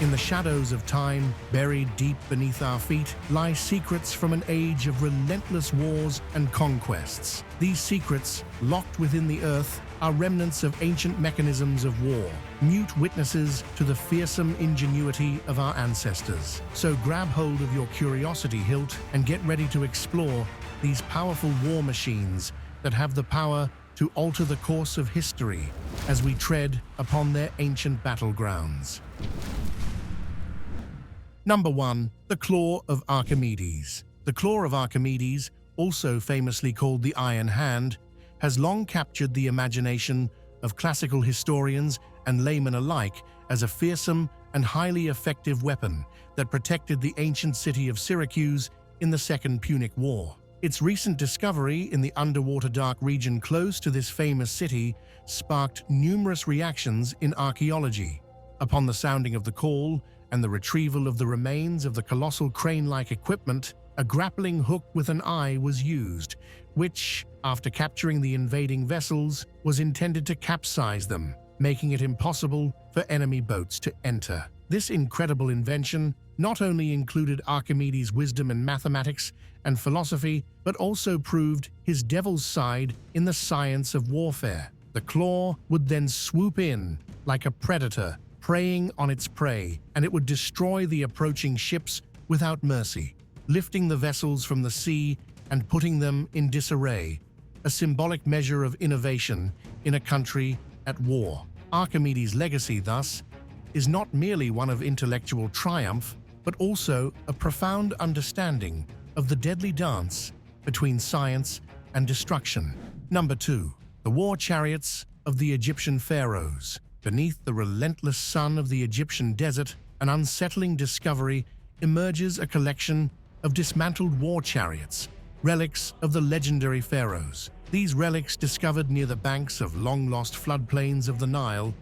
In the shadows of time, buried deep beneath our feet, lie secrets from an age of relentless wars and conquests. These secrets, locked within the earth, are remnants of ancient mechanisms of war, mute witnesses to the fearsome ingenuity of our ancestors. So grab hold of your curiosity hilt and get ready to explore these powerful war machines that have the power to alter the course of history as we tread upon their ancient battlegrounds. Number 1. The Claw of Archimedes. The Claw of Archimedes, also famously called the Iron Hand, has long captured the imagination of classical historians and laymen alike as a fearsome and highly effective weapon that protected the ancient city of Syracuse in the Second Punic War. Its recent discovery in the underwater dark region close to this famous city sparked numerous reactions in archaeology. Upon the sounding of the call and the retrieval of the remains of the colossal crane-like equipment, a grappling hook with an eye was used, which, after capturing the invading vessels, was intended to capsize them, making it impossible for enemy boats to enter. This incredible invention not only included Archimedes' wisdom in mathematics and philosophy, but also proved his devil's side in the science of warfare. The claw would then swoop in like a predator, preying on its prey, and it would destroy the approaching ships without mercy, lifting the vessels from the sea and putting them in disarray, a symbolic measure of innovation in a country at war. Archimedes' legacy, thus, is not merely one of intellectual triumph, but also a profound understanding of the deadly dance between science and destruction. Number 2. The war chariots of the Egyptian pharaohs. Beneath the relentless sun of the Egyptian desert, an unsettling discovery emerges: a collection of dismantled war chariots, relics of the legendary pharaohs. These relics, discovered near the banks of long-lost floodplains of the Nile,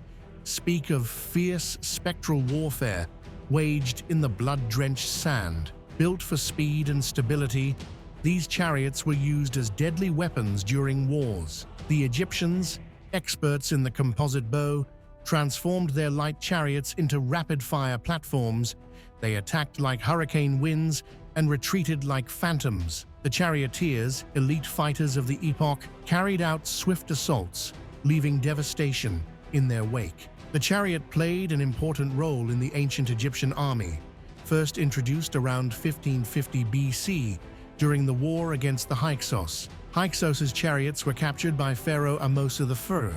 speak of fierce spectral warfare waged in the blood-drenched sand. Built for speed and stability, these chariots were used as deadly weapons during wars. The Egyptians, experts in the composite bow, transformed their light chariots into rapid-fire platforms. They attacked like hurricane winds and retreated like phantoms. The charioteers, elite fighters of the epoch, carried out swift assaults, leaving devastation in their wake. The chariot played an important role in the ancient Egyptian army, first introduced around 1550 BC during the war against the Hyksos. Hyksos's chariots were captured by Pharaoh Amosa I,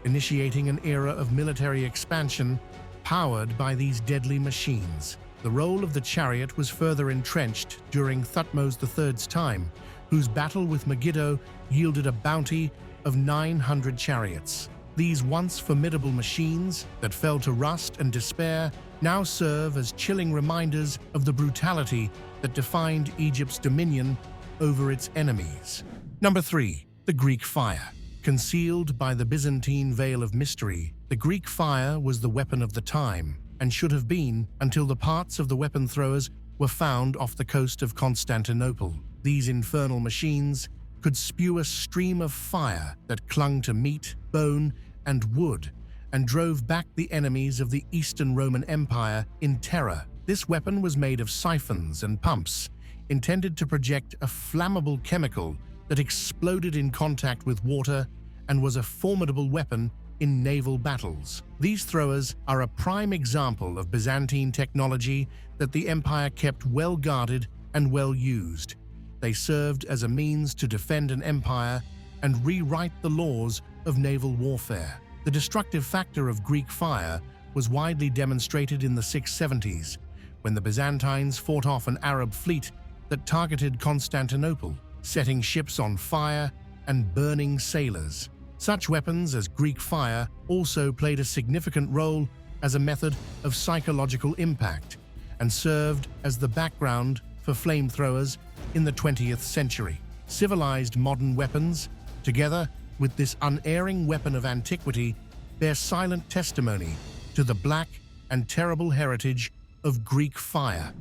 initiating an era of military expansion powered by these deadly machines. The role of the chariot was further entrenched during Thutmose III's time, whose battle with Megiddo yielded a bounty of 900 chariots. These once formidable machines that fell to rust and despair now serve as chilling reminders of the brutality that defined Egypt's dominion over its enemies. Number 3. The Greek fire. Concealed by the Byzantine veil of mystery, the Greek fire was the weapon of the time, and should have been until the parts of the weapon throwers were found off the coast of Constantinople. These infernal machines could spew a stream of fire that clung to meat, bone, and wood, and drove back the enemies of the Eastern Roman Empire in terror. This weapon was made of siphons and pumps, intended to project a flammable chemical that exploded in contact with water and was a formidable weapon in naval battles. These throwers are a prime example of Byzantine technology that the empire kept well guarded and well used. They served as a means to defend an empire and rewrite the laws of naval warfare. The destructive factor of Greek fire was widely demonstrated in the 670s, when the Byzantines fought off an Arab fleet that targeted Constantinople, setting ships on fire and burning sailors. Such weapons as Greek fire also played a significant role as a method of psychological impact and served as the background for flamethrowers in the 20th century. Civilized modern weapons, together with this unerring weapon of antiquity, bear silent testimony to the black and terrible heritage of Greek fire.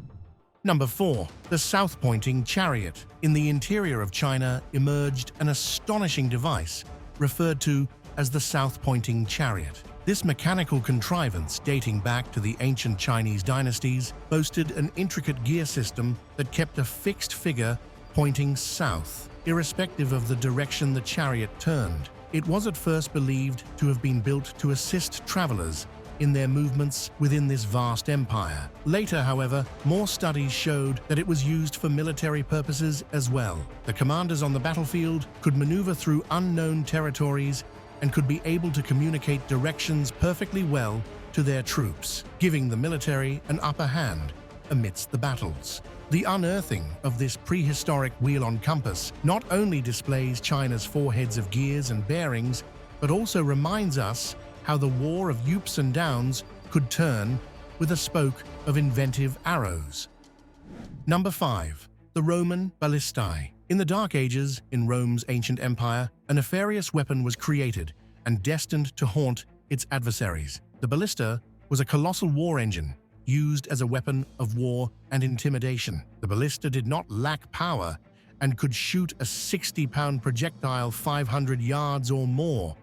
Number 4. The South-Pointing Chariot. In the interior of China emerged an astonishing device referred to as the South-Pointing Chariot. This mechanical contrivance, dating back to the ancient Chinese dynasties, boasted an intricate gear system that kept a fixed figure pointing south, irrespective of the direction the chariot turned. It was at first believed to have been built to assist travelers in their movements within this vast empire. Later, however, more studies showed that it was used for military purposes as well. The commanders on the battlefield could maneuver through unknown territories and could be able to communicate directions perfectly well to their troops, giving the military an upper hand amidst the battles. The unearthing of this prehistoric wheel-on-compass not only displays China's four heads of gears and bearings, but also reminds us how the war of Upes and Downs could turn with a spoke of inventive arrows. Number 5. The Roman ballistae. In the Dark Ages, in Rome's ancient empire, a nefarious weapon was created and destined to haunt its adversaries. The ballista was a colossal war engine used as a weapon of war and intimidation. The ballista did not lack power and could shoot a 60-pound projectile 500 yards or more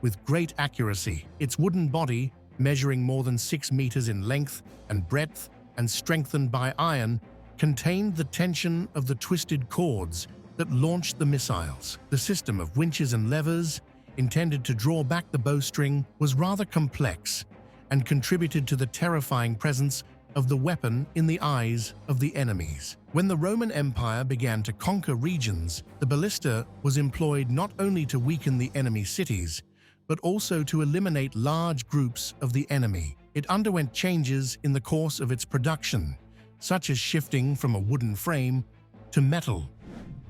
with great accuracy. Its wooden body, measuring more than 6 meters in length and breadth and strengthened by iron, contained the tension of the twisted cords that launched the missiles. The system of winches and levers, intended to draw back the bowstring, was rather complex and contributed to the terrifying presence of the weapon in the eyes of the enemies. When the Roman Empire began to conquer regions, the ballista was employed not only to weaken the enemy cities, but also to eliminate large groups of the enemy. It underwent changes in the course of its production, such as shifting from a wooden frame to metal.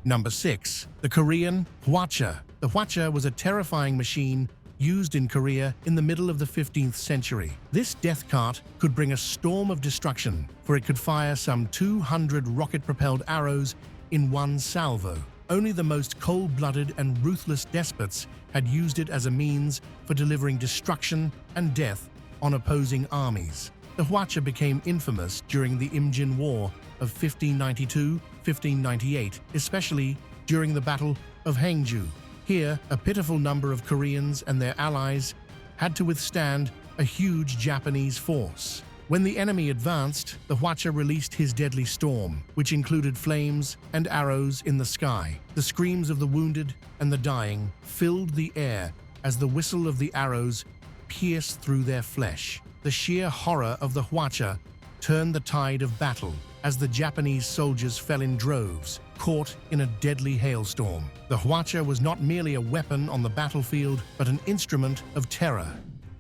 Number 6. The Korean hwacha. The hwacha was a terrifying machine used in Korea in the middle of the 15th century. This death cart could bring a storm of destruction, for it could fire some 200 rocket-propelled arrows in one salvo. Only the most cold-blooded and ruthless despots had used it as a means for delivering destruction and death on opposing armies. The hwacha became infamous during the Imjin War of 1592-1598, especially during the Battle of Haengju. Here, a pitiful number of Koreans and their allies had to withstand a huge Japanese force. When the enemy advanced, the hwacha released his deadly storm, which included flames and arrows in the sky. The screams of the wounded and the dying filled the air as the whistle of the arrows pierced through their flesh. The sheer horror of the hwacha turned the tide of battle as the Japanese soldiers fell in droves, caught in a deadly hailstorm. The hwacha was not merely a weapon on the battlefield, but an instrument of terror.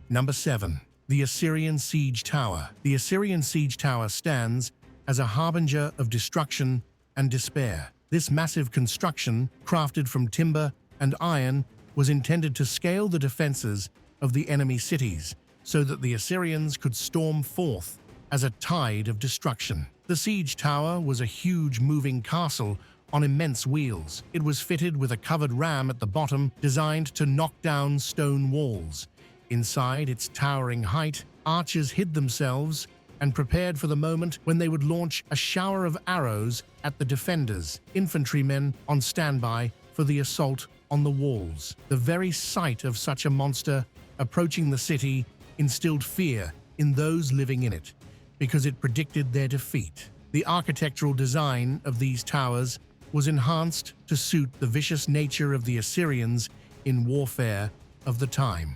Number 7. The Assyrian Siege Tower. The Assyrian Siege Tower stands as a harbinger of destruction and despair. This massive construction, crafted from timber and iron, was intended to scale the defenses of the enemy cities so that the Assyrians could storm forth as a tide of destruction. The siege tower was a huge moving castle on immense wheels. It was fitted with a covered ram at the bottom designed to knock down stone walls. Inside its towering height, archers hid themselves and prepared for the moment when they would launch a shower of arrows at the defenders, infantrymen on standby for the assault on the walls. The very sight of such a monster approaching the city instilled fear in those living in it, because it predicted their defeat. The architectural design of these towers was enhanced to suit the vicious nature of the Assyrians in warfare of the time.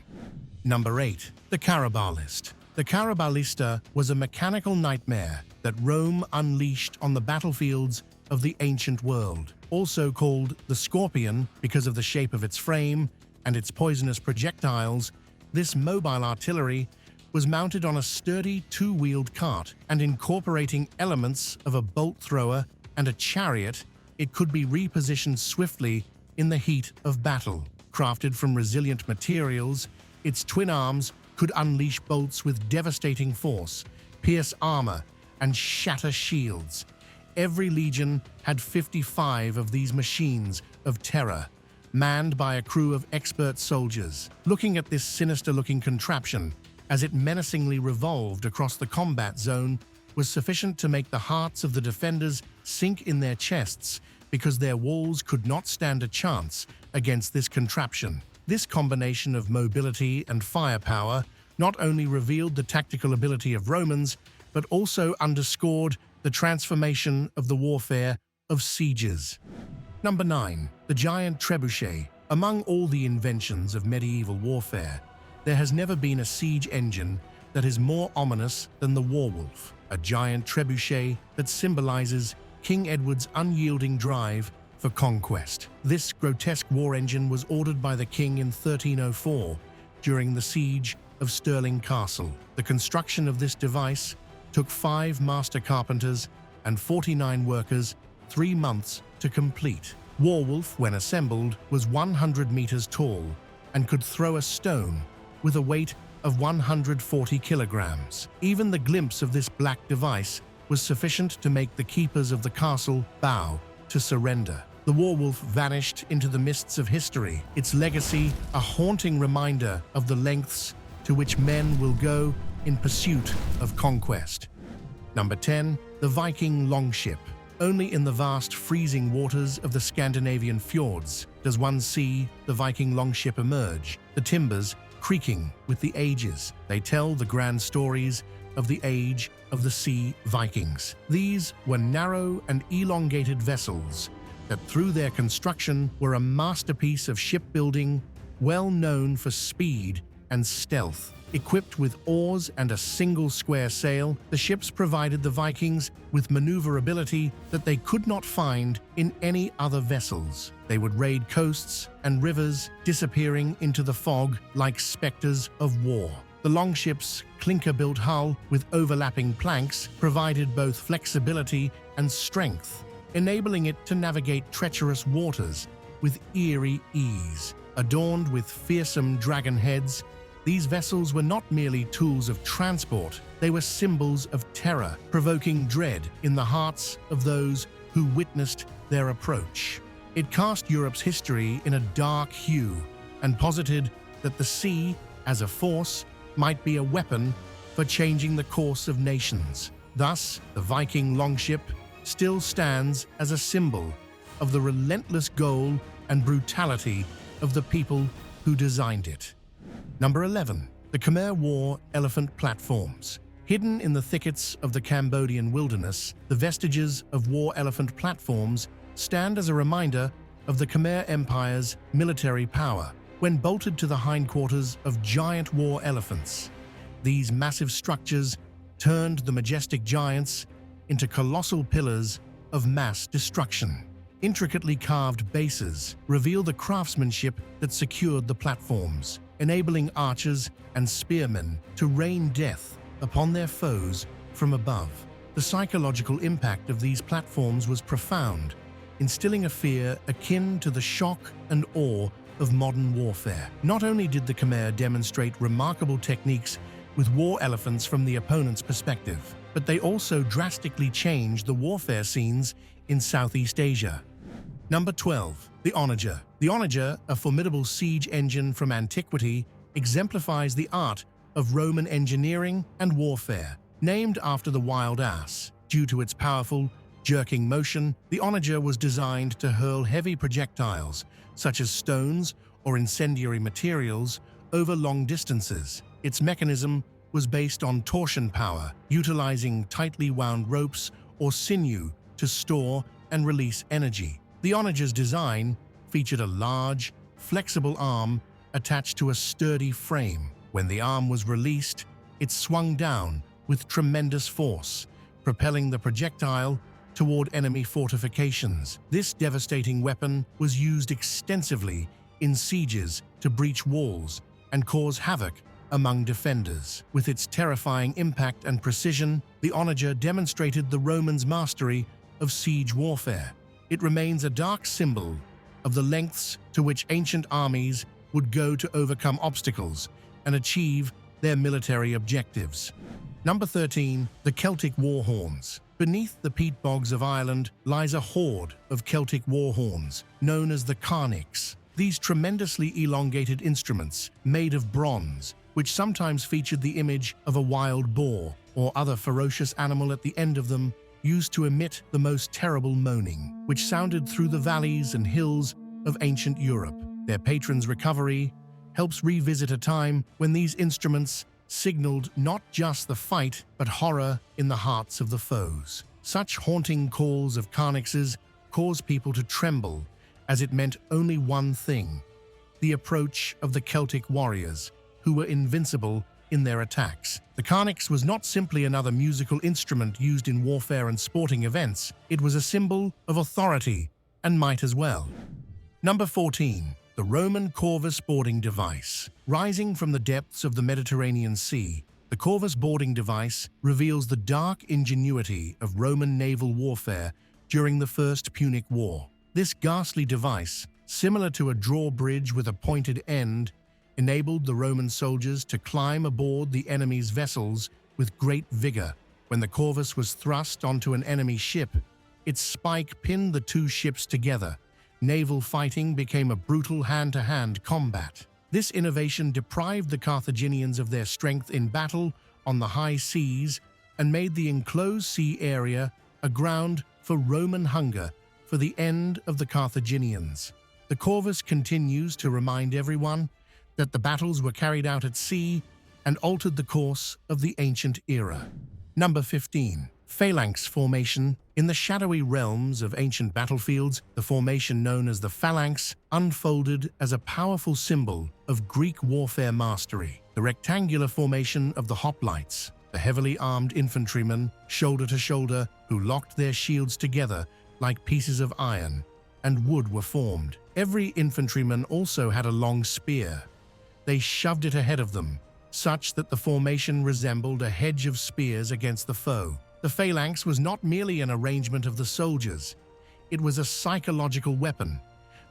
Number 8. The Carabalist. The Carabalista was a mechanical nightmare that Rome unleashed on the battlefields of the ancient world. Also called the Scorpion because of the shape of its frame and its poisonous projectiles, this mobile artillery was mounted on a sturdy two-wheeled cart, and incorporating elements of a bolt thrower and a chariot, it could be repositioned swiftly in the heat of battle. Crafted from resilient materials, its twin arms could unleash bolts with devastating force, pierce armor, and shatter shields. Every legion had 55 of these machines of terror, manned by a crew of expert soldiers. Looking at this sinister-looking contraption, as it menacingly revolved across the combat zone, was sufficient to make the hearts of the defenders sink in their chests, because their walls could not stand a chance against this contraption. This combination of mobility and firepower not only revealed the tactical ability of Romans, but also underscored the transformation of the warfare of sieges. Number 9. The giant trebuchet. Among all the inventions of medieval warfare, there has never been a siege engine that is more ominous than the Warwolf, a giant trebuchet that symbolizes King Edward's unyielding drive for conquest. This grotesque war engine was ordered by the king in 1304 during the siege of Stirling Castle. The construction of this device took 5 master carpenters and 49 workers 3 months to complete. Warwolf, when assembled, was 100 meters tall and could throw a stone with a weight of 140 kilograms. Even the glimpse of this black device was sufficient to make the keepers of the castle bow to surrender. The Warwolf vanished into the mists of history, its legacy a haunting reminder of the lengths to which men will go in pursuit of conquest. Number 10. The Viking longship. Only in the vast freezing waters of the Scandinavian fjords does one see the Viking longship emerge, the timbers creaking with the ages. They tell the grand stories of the age of the sea Vikings. These were narrow and elongated vessels that through their construction were a masterpiece of shipbuilding, well known for speed and stealth. Equipped with oars and a single square sail, the ships provided the Vikings with maneuverability that they could not find in any other vessels. They would raid coasts and rivers, disappearing into the fog like specters of war. The longship's clinker-built hull with overlapping planks provided both flexibility and strength, enabling it to navigate treacherous waters with eerie ease. Adorned with fearsome dragon heads, these vessels were not merely tools of transport, they were symbols of terror, provoking dread in the hearts of those who witnessed their approach. It cast Europe's history in a dark hue and posited that the sea, as a force, might be a weapon for changing the course of nations. Thus, the Viking longship still stands as a symbol of the relentless goal and brutality of the people who designed it. Number 11. The Khmer War elephant platforms. Hidden in the thickets of the Cambodian wilderness, the vestiges of war elephant platforms stand as a reminder of the Khmer Empire's military power. When bolted to the hindquarters of giant war elephants, these massive structures turned the majestic giants into colossal pillars of mass destruction. Intricately carved bases reveal the craftsmanship that secured the platforms, enabling archers and spearmen to rain death upon their foes from above. The psychological impact of these platforms was profound, instilling a fear akin to the shock and awe of modern warfare. Not only did the Khmer demonstrate remarkable techniques with war elephants from the opponent's perspective, but they also drastically changed the warfare scenes in Southeast Asia. Number 12. The Onager. The Onager, a formidable siege engine from antiquity, exemplifies the art of Roman engineering and warfare. Named after the wild ass, due to its powerful, jerking motion, the Onager was designed to hurl heavy projectiles, such as stones or incendiary materials, over long distances. Its mechanism was based on torsion power, utilizing tightly wound ropes or sinew to store and release energy. The Onager's design featured a large, flexible arm attached to a sturdy frame. When the arm was released, it swung down with tremendous force, propelling the projectile toward enemy fortifications. This devastating weapon was used extensively in sieges to breach walls and cause havoc among defenders. With its terrifying impact and precision, the Onager demonstrated the Romans' mastery of siege warfare. It remains a dark symbol of the lengths to which ancient armies would go to overcome obstacles and achieve their military objectives. Number 13. The Celtic war horns. Beneath the peat bogs of Ireland lies a horde of Celtic war horns, known as the carnix. These tremendously elongated instruments, made of bronze, which sometimes featured the image of a wild boar or other ferocious animal at the end of them, used to emit the most terrible moaning, which sounded through the valleys and hills of ancient Europe. Their patron's recovery helps revisit a time when these instruments signaled not just the fight, but horror in the hearts of the foes. Such haunting calls of conquests caused people to tremble, as it meant only one thing: the approach of the Celtic warriors, who were invincible in their attacks. The conquest was not simply another musical instrument used in warfare and sporting events. It was a symbol of authority and might as well. Number 14. The Roman Corvus boarding device. Rising from the depths of the Mediterranean Sea, the Corvus boarding device reveals the dark ingenuity of Roman naval warfare during the First Punic War. This ghastly device, similar to a drawbridge with a pointed end, enabled the Roman soldiers to climb aboard the enemy's vessels with great vigor. When the Corvus was thrust onto an enemy ship, its spike pinned the two ships together. Naval fighting became a brutal hand-to-hand combat. This innovation deprived the Carthaginians of their strength in battle on the high seas and made the enclosed sea area a ground for Roman hunger for the end of the Carthaginians. The Corvus continues to remind everyone that the battles were carried out at sea and altered the course of the ancient era. Number 15. Phalanx formation. In the shadowy realms of ancient battlefields, the formation known as the phalanx unfolded as a powerful symbol of Greek warfare mastery. The rectangular formation of the hoplites, the heavily armed infantrymen, shoulder to shoulder, who locked their shields together like pieces of iron and wood, were formed. Every infantryman also had a long spear. They shoved it ahead of them, such that the formation resembled a hedge of spears against the foe. The phalanx was not merely an arrangement of the soldiers. It was a psychological weapon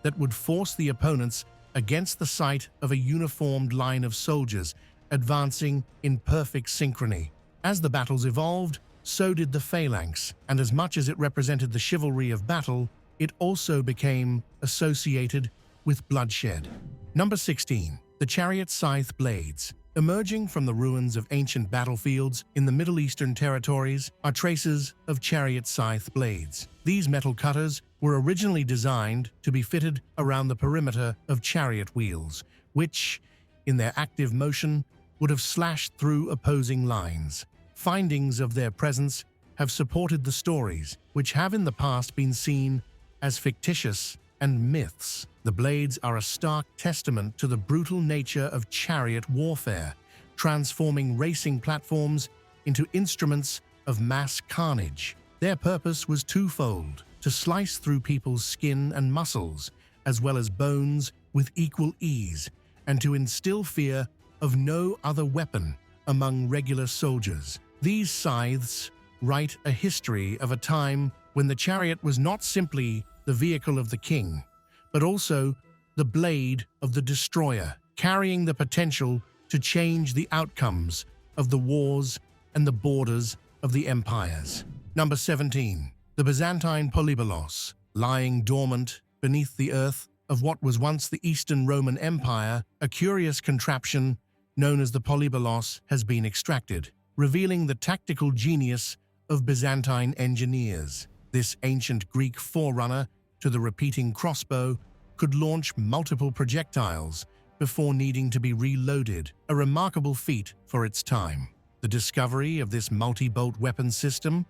that would force the opponents against the sight of a uniformed line of soldiers advancing in perfect synchrony. As the battles evolved, so did the phalanx, and as much as it represented the chivalry of battle, it also became associated with bloodshed. Number 16. The chariot scythe blades. Emerging from the ruins of ancient battlefields in the Middle Eastern territories are traces of chariot scythe blades. These metal cutters were originally designed to be fitted around the perimeter of chariot wheels, which, in their active motion, would have slashed through opposing lines. Findings of their presence have supported the stories, which have in the past been seen as fictitious and myths. The blades are a stark testament to the brutal nature of chariot warfare, transforming racing platforms into instruments of mass carnage. Their purpose was twofold: to slice through people's skin and muscles, as well as bones, with equal ease, and to instill fear of no other weapon among regular soldiers. These scythes write a history of a time when the chariot was not simply the vehicle of the king, but also the blade of the destroyer, carrying the potential to change the outcomes of the wars and the borders of the empires. Number 17. The Byzantine polybolos. Lying dormant beneath the earth of what was once the Eastern Roman Empire, a curious contraption known as the polybolos has been extracted, revealing the tactical genius of Byzantine engineers. This ancient Greek forerunner to the repeating crossbow could launch multiple projectiles before needing to be reloaded, a remarkable feat for its time. The discovery of this multi-bolt weapon system,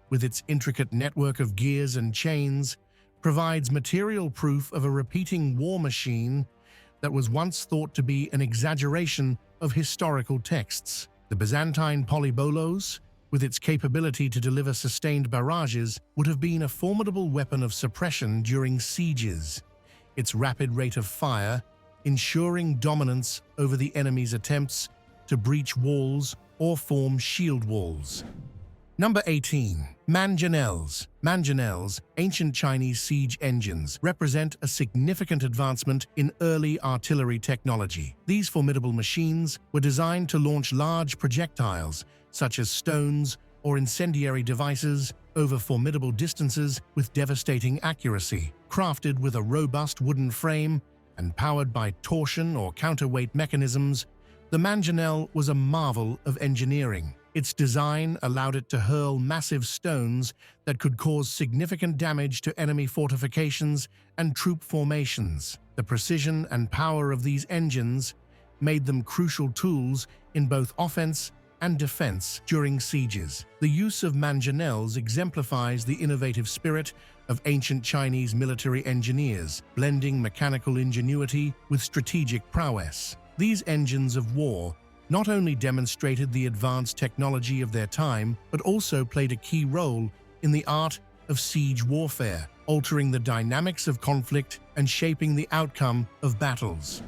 with its intricate network of gears and chains, provides material proof of a repeating war machine that was once thought to be an exaggeration of historical texts. The Byzantine polybolos, with its capability to deliver sustained barrages, would have been a formidable weapon of suppression during sieges. Its rapid rate of fire, ensuring dominance over the enemy's attempts to breach walls or form shield walls. Number 18. Mangonels. Mangonels, ancient Chinese siege engines, represent a significant advancement in early artillery technology. These formidable machines were designed to launch large projectiles, such as stones or incendiary devices, over formidable distances with devastating accuracy. Crafted with a robust wooden frame and powered by torsion or counterweight mechanisms, the mangonel was a marvel of engineering. Its design allowed it to hurl massive stones that could cause significant damage to enemy fortifications and troop formations. The precision and power of these engines made them crucial tools in both offense and defense during sieges. The use of mangonels exemplifies the innovative spirit of ancient Chinese military engineers, blending mechanical ingenuity with strategic prowess. These engines of war not only demonstrated the advanced technology of their time, but also played a key role in the art of siege warfare, altering the dynamics of conflict and shaping the outcome of battles.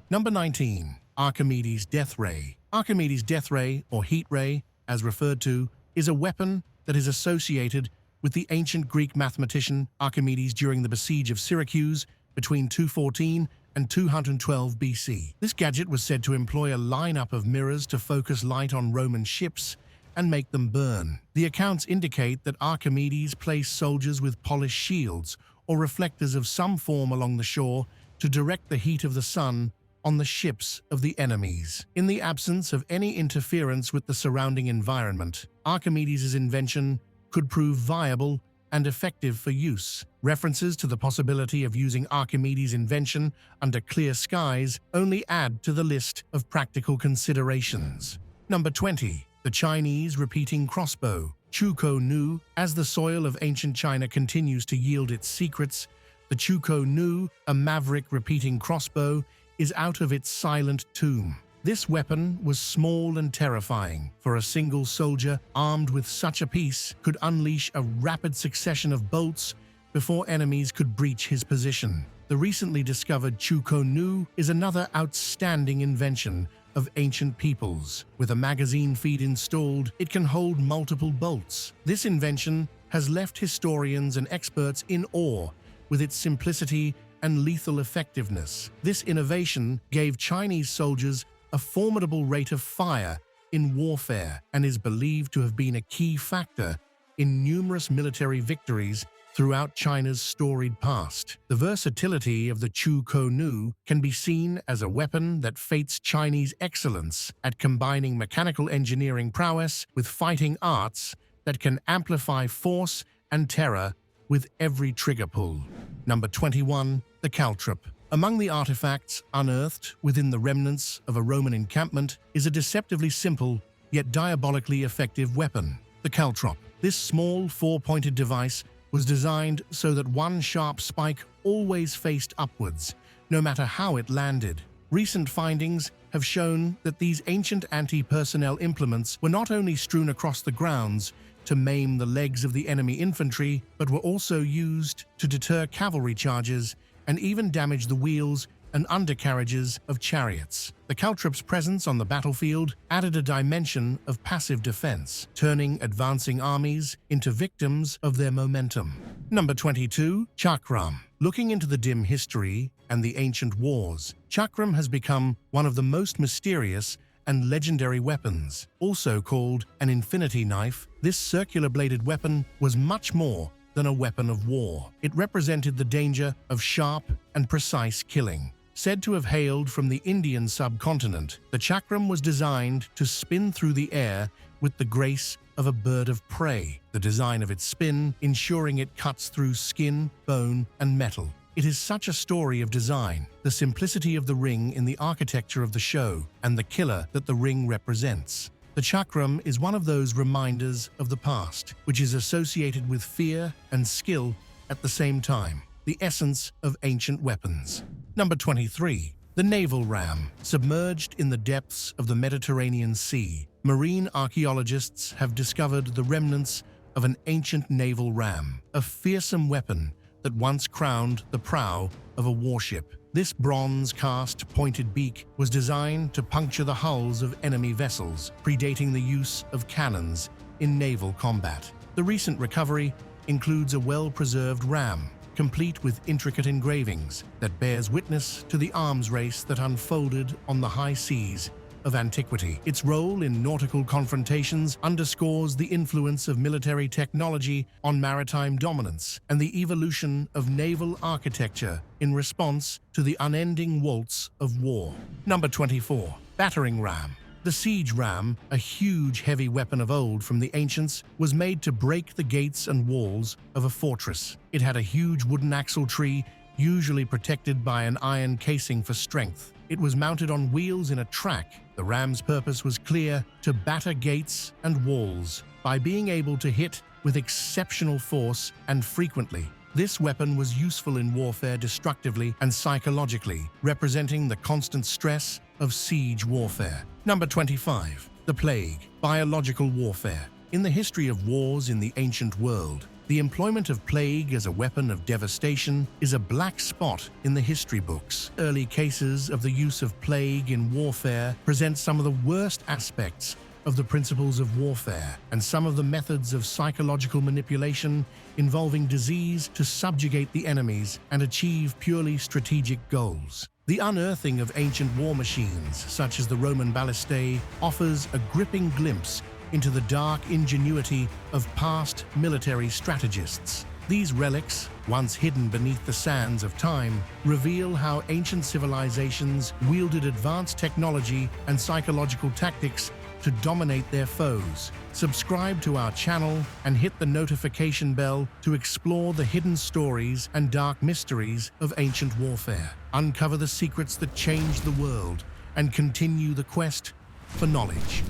Number 19. Archimedes' Death Ray. Archimedes' Death Ray, or heat ray, as referred to, is a weapon that is associated with the ancient Greek mathematician Archimedes during the besiege of Syracuse between 214 and 212 BC. This gadget was said to employ a lineup of mirrors to focus light on Roman ships and make them burn. The accounts indicate that Archimedes placed soldiers with polished shields or reflectors of some form along the shore to direct the heat of the sun on the ships of the enemies. In the absence of any interference with the surrounding environment, Archimedes' invention could prove viable and effective for use. References to the possibility of using Archimedes' invention under clear skies only add to the list of practical considerations. Number 20. The Chinese repeating crossbow. Chuko Nu. As the soil of ancient China continues to yield its secrets, the Chuko Nu, a maverick repeating crossbow, is out of its silent tomb. This weapon was small and terrifying, for a single soldier armed with such a piece could unleash a rapid succession of bolts before enemies could breach his position. The recently discovered Chuko Nu is another outstanding invention of ancient peoples. With a magazine feed installed, it can hold multiple bolts. This invention has left historians and experts in awe with its simplicity and lethal effectiveness. This innovation gave Chinese soldiers a formidable rate of fire in warfare and is believed to have been a key factor in numerous military victories throughout China's storied past. The versatility of the Chuko Nu can be seen as a weapon that fetes Chinese excellence at combining mechanical engineering prowess with fighting arts that can amplify force and terror with every trigger pull. Number 21. The caltrop. Among the artifacts unearthed within the remnants of a Roman encampment is a deceptively simple yet diabolically effective weapon, the caltrop. This small four-pointed device was designed so that one sharp spike always faced upwards, no matter how it landed. Recent findings have shown that these ancient anti-personnel implements were not only strewn across the grounds to maim the legs of the enemy infantry, but were also used to deter cavalry charges and even damage the wheels and undercarriages of chariots. The caltrop's presence on the battlefield added a dimension of passive defense, turning advancing armies into victims of their momentum. Number 22. Chakram. Looking into the dim history and the ancient wars, chakram has become one of the most mysterious and legendary weapons. Also called an infinity knife, this circular-bladed weapon was much more than a weapon of war. It represented the danger of sharp and precise killing. Said to have hailed from the Indian subcontinent, the chakram was designed to spin through the air with the grace of a bird of prey, the design of its spin ensuring it cuts through skin, bone, and metal. It is such a story of design, the simplicity of the ring in the architecture of the show, and the killer that the ring represents. The chakram is one of those reminders of the past, which is associated with fear and skill at the same time, the essence of ancient weapons. Number 23. The naval ram. Submerged in the depths of the Mediterranean Sea, marine archaeologists have discovered the remnants of an ancient naval ram, a fearsome weapon that once crowned the prow of a warship. This bronze-cast pointed beak was designed to puncture the hulls of enemy vessels, predating the use of cannons in naval combat. The recent recovery includes a well-preserved ram, complete with intricate engravings, that bears witness to the arms race that unfolded on the high seas of antiquity. Its role in nautical confrontations underscores the influence of military technology on maritime dominance and the evolution of naval architecture in response to the unending waltz of war. Number 24. Battering ram. The siege ram, a huge heavy weapon of old from the ancients, was made to break the gates and walls of a fortress. It had a huge wooden axle tree, usually protected by an iron casing for strength. It was mounted on wheels in a track. The ram's purpose was clear: to batter gates and walls by being able to hit with exceptional force and frequently. This weapon was useful in warfare destructively and psychologically, representing the constant stress of siege warfare. Number 25. The Plague. Biological warfare. In the history of wars in the ancient world, the employment of plague as a weapon of devastation is a black spot in the history books. Early cases of the use of plague in warfare present some of the worst aspects of the principles of warfare and some of the methods of psychological manipulation involving disease to subjugate the enemies and achieve purely strategic goals. The unearthing of ancient war machines, such as the Roman ballistae, offers a gripping glimpse into the dark ingenuity of past military strategists. These relics, once hidden beneath the sands of time, reveal how ancient civilizations wielded advanced technology and psychological tactics to dominate their foes. Subscribe to our channel and hit the notification bell to explore the hidden stories and dark mysteries of ancient warfare. Uncover the secrets that changed the world and continue the quest for knowledge.